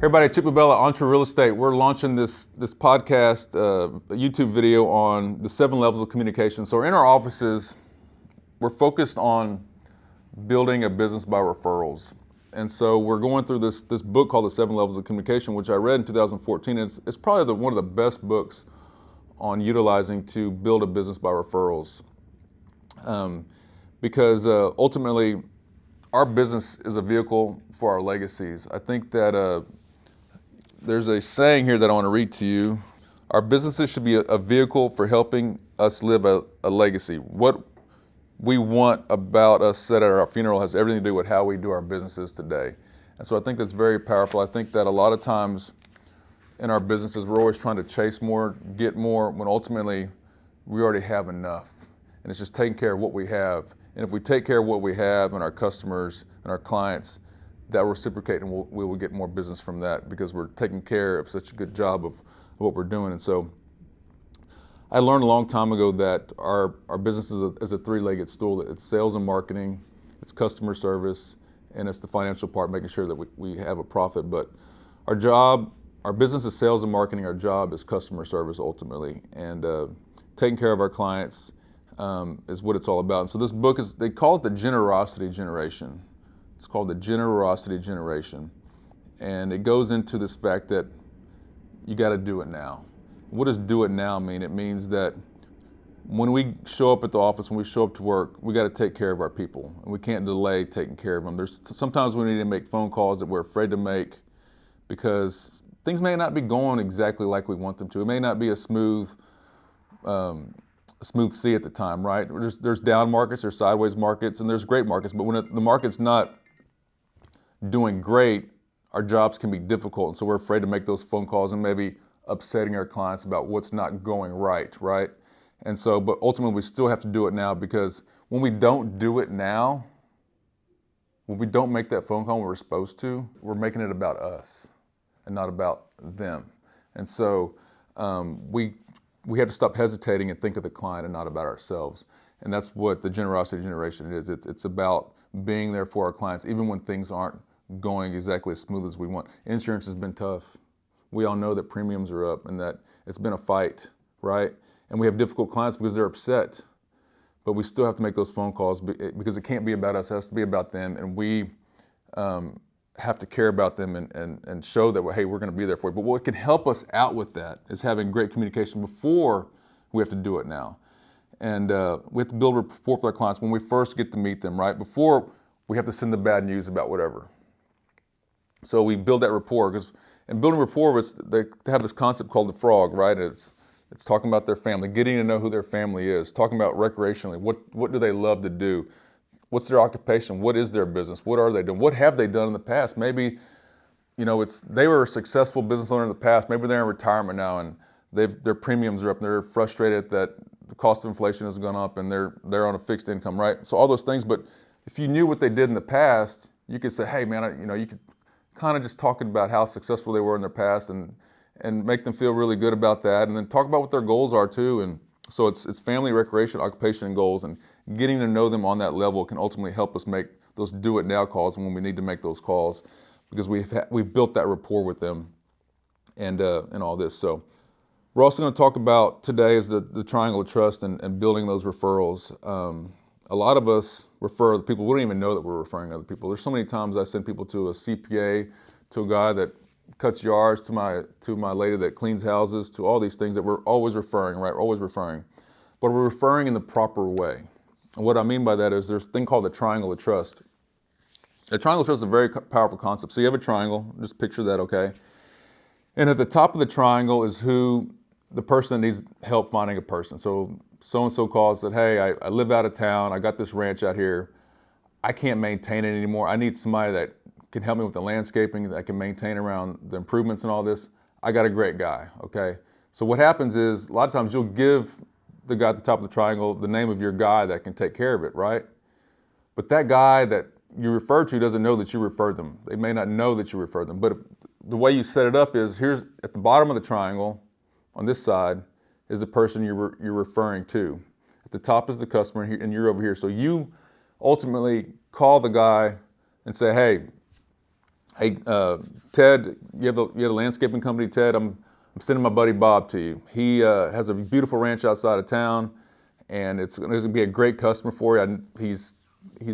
Everybody, Chip Bella, Entre Real Estate. We're launching this podcast, a YouTube video on the 7 levels of communication. So in our offices, we're focused on building a business by referrals. And so we're going through this book called The 7 Levels of Communication, which I read in 2014. And it's probably one of the best books on utilizing to build a business by referrals. Because ultimately, our business is a vehicle for our legacies. I think that there's a saying here that I want to read to you. Our businesses should be a vehicle for helping us live a legacy. What we want about us said at our funeral has everything to do with how we do our businesses today. And so I think that's very powerful. I think that a lot of times in our businesses, we're always trying to chase more, get more, when ultimately we already have enough. And it's just taking care of what we have. And if we take care of what we have and our customers and our clients, that will reciprocate, and we will get more business from that because we're taking care of such a good job of what we're doing. And so I learned a long time ago that our business is a 3-legged stool. It's sales and marketing, it's customer service, and it's the financial part, making sure that we have a profit. But our business is sales and marketing. Our job is customer service ultimately. And taking care of our clients is what it's all about. And so this book they call it the generosity generation. It's called the generosity generation. And it goes into this fact that you got to do it now. What does do it now mean? It means that when we show up at the office, when we show up to work, we got to take care of our people. And we can't delay taking care of them. There's sometimes we need to make phone calls that we're afraid to make because things may not be going exactly like we want them to. It may not be a smooth sea at the time, right? There's down markets, there's sideways markets, and there's great markets. But when the market's not doing great, our jobs can be difficult. And so we're afraid to make those phone calls and maybe upsetting our clients about what's not going right? And so, but ultimately we still have to do it now, because when we don't do it now, when we don't make that phone call when we're supposed to, we're making it about us and not about them. And so we have to stop hesitating and think of the client and not about ourselves. And that's what the generosity generation is. It's about being there for our clients, even when things aren't going exactly as smooth as we want. Insurance has been tough. We all know that premiums are up and that it's been a fight, right? And we have difficult clients because they're upset. But we still have to make those phone calls because it can't be about us. It has to be about them. And we have to care about them and show that, hey, we're going to be there for you. But what can help us out with that is having great communication before we have to do it now. And we have to build rapport with our clients when we first get to meet them, right? Before we have to send the bad news about whatever. So we build that rapport, and building rapport they have this concept called the frog, right? It's talking about their family, getting to know who their family is, talking about recreationally, what do they love to do? What's their occupation? What is their business? What are they doing? What have they done in the past? Maybe, they were a successful business owner in the past. Maybe they're in retirement now and their premiums are up and they're frustrated that the cost of inflation has gone up and they're on a fixed income, right? So all those things. But if you knew what they did in the past, you could say, hey man, you could kind of just talking about how successful they were in their past and make them feel really good about that. And then talk about what their goals are too. And so it's family, recreation, occupation, and goals. And getting to know them on that level can ultimately help us make those do it now calls when we need to make those calls, because we've built that rapport with them and all this. So we're also going to talk about today is the triangle of trust and building those referrals. A lot of us refer other people. We don't even know that we're referring other people. There's so many times I send people to a CPA, to a guy that cuts yards, to my lady that cleans houses, to all these things that we're always referring, right? We're always referring. But we're referring in the proper way. And what I mean by that is there's a thing called the triangle of trust. The triangle of trust is a very powerful concept. So you have a triangle, just picture that, okay? And at the top of the triangle is the person that needs help finding a person. So-and-so calls that, hey, I live out of town, I got this ranch out here, I can't maintain it anymore, I need somebody that can help me with the landscaping, that can maintain around the improvements and all this. I got a great guy, okay? So what happens is, a lot of times you'll give the guy at the top of the triangle the name of your guy that can take care of it, right? But that guy that you refer to doesn't know that you referred them. They may not know that you referred them. But the way you set it up is, here's at the bottom of the triangle, on this side, is the person you're referring to. At the top is the customer, and you're over here. So you ultimately call the guy and say, hey, Hey, Ted, you have a landscaping company, Ted. I'm sending my buddy Bob to you. He has a beautiful ranch outside of town, and it's going to be a great customer for you. He's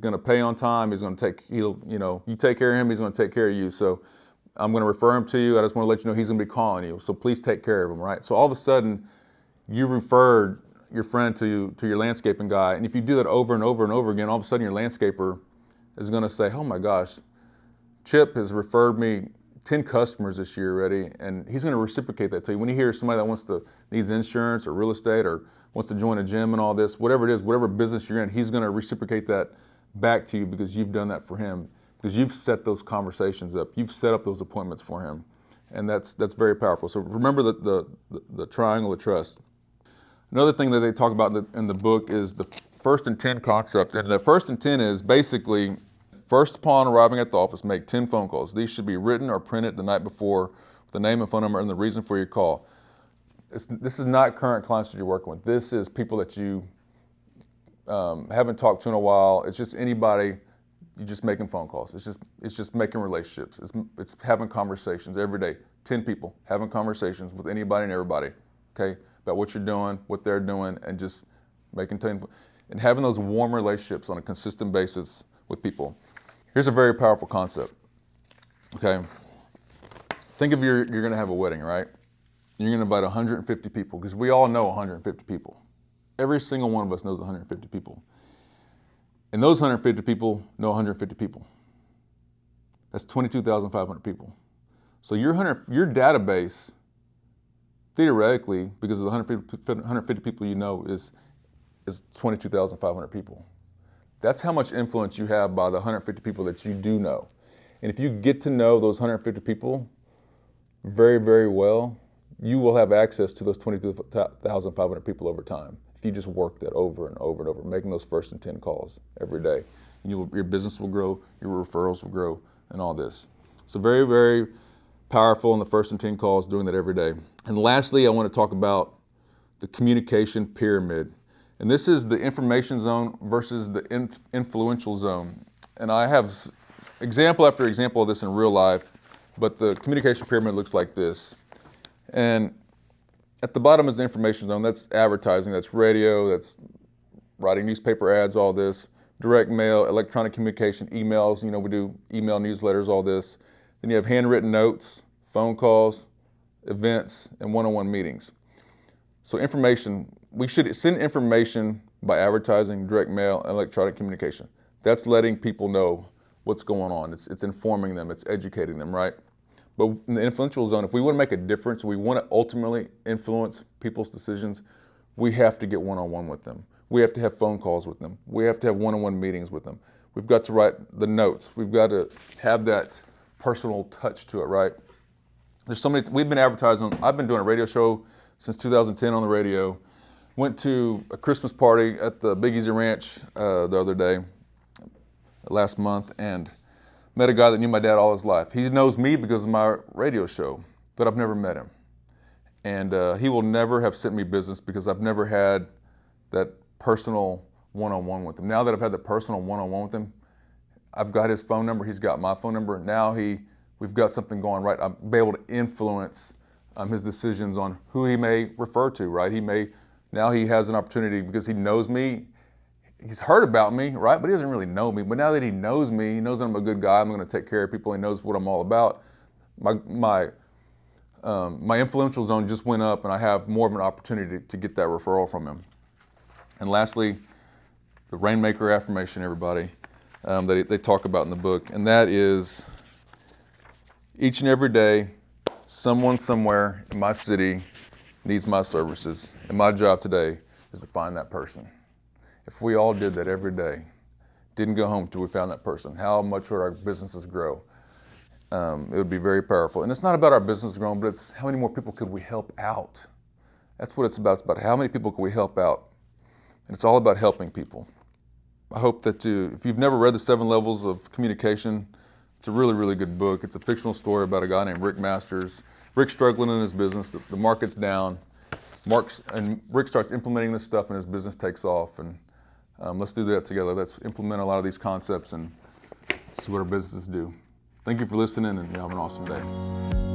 going to pay on time. You take care of him. He's going to take care of you. So I'm going to refer him to you. I just want to let you know he's going to be calling you. So please take care of him, right? So all of a sudden, you referred your friend to your landscaping guy, and if you do that over and over and over again, all of a sudden your landscaper is going to say, "Oh my gosh, Chip has referred me 10 customers this year already," and he's going to reciprocate that to you. When you hear somebody that needs insurance or real estate or wants to join a gym and all this, whatever it is, whatever business you're in, he's going to reciprocate that back to you because you've done that for him, because you've set those conversations up, you've set up those appointments for him, and that's very powerful. So remember the triangle of trust. Another thing that they talk about in the book is the first and 10 concept, and the first and 10 is basically, first upon arriving at the office, make 10 phone calls. These should be written or printed the night before with the name and phone number and the reason for your call. This is not current clients that you're working with. This is people that you haven't talked to in a while. It's just anybody. You're just making phone calls. It's just making relationships. It's having conversations every day. 10 people having conversations with anybody and everybody. Okay, about what you're doing, what they're doing, and just making 10 and having those warm relationships on a consistent basis with people. Here's a very powerful concept. Okay, think of you're going to have a wedding, right? You're going to invite 150 people because we all know 150 people. Every single one of us knows 150 people. And those 150 people know 150 people. That's 22,500 people. So your database, theoretically, because of the 150 people you know, is 22,500 people. That's how much influence you have by the 150 people that you do know. And if you get to know those 150 people very, very well, you will have access to those 22,500 people over time. If you just work that over and over and over, making those first and 10 calls every day, your business will grow, your referrals will grow, and all this. So very, very powerful in the first and 10 calls, doing that every day. And lastly, I want to talk about the communication pyramid. And this is the information zone versus the influential zone. And I have example after example of this in real life, but the communication pyramid looks like this. And at the bottom is the information zone. That's advertising, that's radio, that's writing newspaper ads, all this, direct mail, electronic communication, emails, we do email newsletters, all this. Then you have handwritten notes, phone calls, events, and one-on-one meetings. So information, we should send information by advertising, direct mail, and electronic communication. That's letting people know what's going on. It's informing them, it's educating them, right? But in the influential zone, if we want to make a difference, we want to ultimately influence people's decisions, we have to get one-on-one with them. We have to have phone calls with them. We have to have one-on-one meetings with them. We've got to write the notes. We've got to have that personal touch to it, right? There's so many, we've been advertising, I've been doing a radio show since 2010 on the radio. Went to a Christmas party at the Big Easy Ranch the other day, last month, and met a guy that knew my dad all his life. He knows me because of my radio show, but I've never met him. And he will never have sent me business because I've never had that personal one-on-one with him. Now that I've had the personal one-on-one with him, I've got his phone number, he's got my phone number. Now we've got something going right. I'll be able to influence his decisions on who he may refer to, right? Now he has an opportunity because he knows me. He's heard about me, right? But he doesn't really know me. But now that he knows me, he knows I'm a good guy, I'm going to take care of people, he knows what I'm all about. My influential zone just went up, and I have more of an opportunity to get that referral from him. And lastly, the Rainmaker affirmation, everybody, that they talk about in the book. And that is, each and every day, someone somewhere in my city needs my services. And my job today is to find that person. If we all did that every day, didn't go home till we found that person, how much would our businesses grow? It would be very powerful. And it's not about our business growing, but it's how many more people could we help out? That's what it's about. It's about how many people can we help out? And it's all about helping people. I hope that if you've never read The 7 Levels of Communication, it's a really, really good book. It's a fictional story about a guy named Rick Masters. Rick's struggling in his business. The market's down. Rick starts implementing this stuff, and his business takes off. And let's do that together. Let's implement a lot of these concepts and see what our businesses do. Thank you for listening, and have an awesome day.